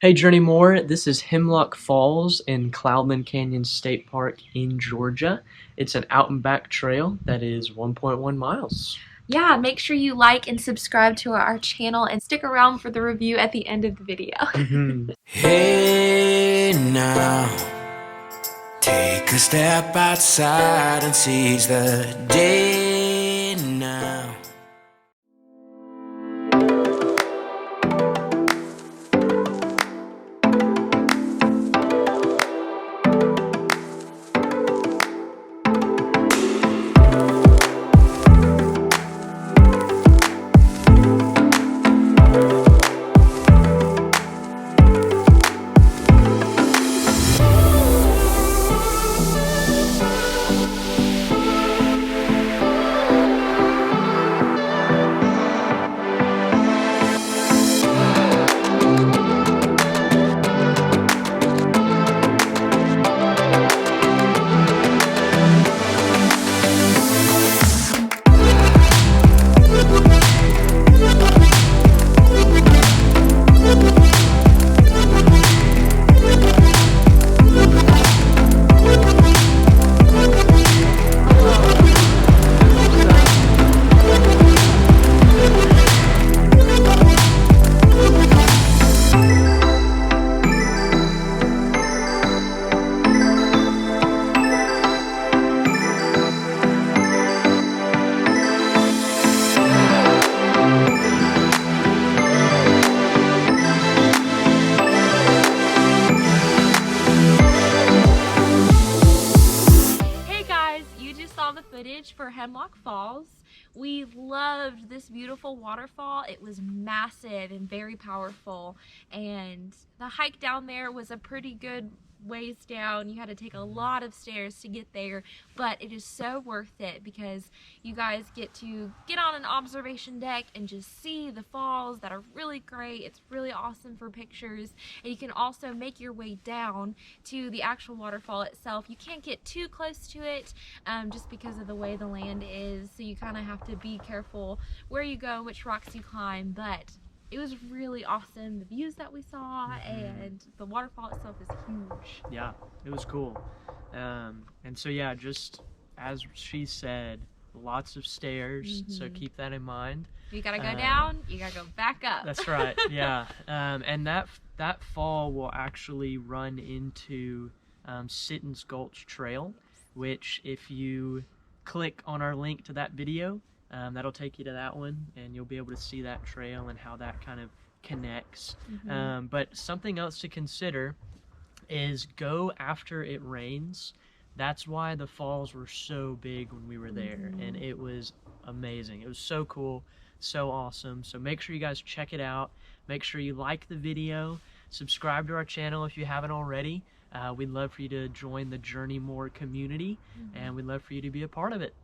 Hey Journey Moore, this is Hemlock Falls in Cloudland Canyon State Park in Georgia. It's an out and back trail that is 1.1 miles. Yeah, make sure you like and subscribe to our channel and stick around for the review at the end of the video. Hey now, take a step outside and seize the day now. For Hemlock Falls. We loved this beautiful waterfall. It was massive and very powerful, and the hike down there was a pretty good ways down. You had to take a lot of stairs to get there, but it is so worth it because you guys get to get on an observation deck and just see the falls that are really great. It's really awesome for pictures, and you can also make your way down to the actual waterfall itself. You can't get too close to it just because of the way the land is, so you kind of have to be careful where you go, which rocks you climb, but it was really awesome, the views that we saw, and the waterfall itself is huge. Yeah, it was cool. And so yeah, just as she said, lots of stairs, so keep that in mind. You gotta go down, you gotta go back up. That's right, yeah. And that fall will actually run into Sitton's Gulch Trail, which if you click on our link to that video, that'll take you to that one, and you'll be able to see that trail and how that kind of connects. But something else to consider is go after it rains. That's why the falls were so big when we were there, and it was amazing. It was so cool, so awesome. So make sure you guys check it out. Make sure you like the video, subscribe to our channel if you haven't already. We'd love for you to join the Journey More community, and we'd love for you to be a part of it.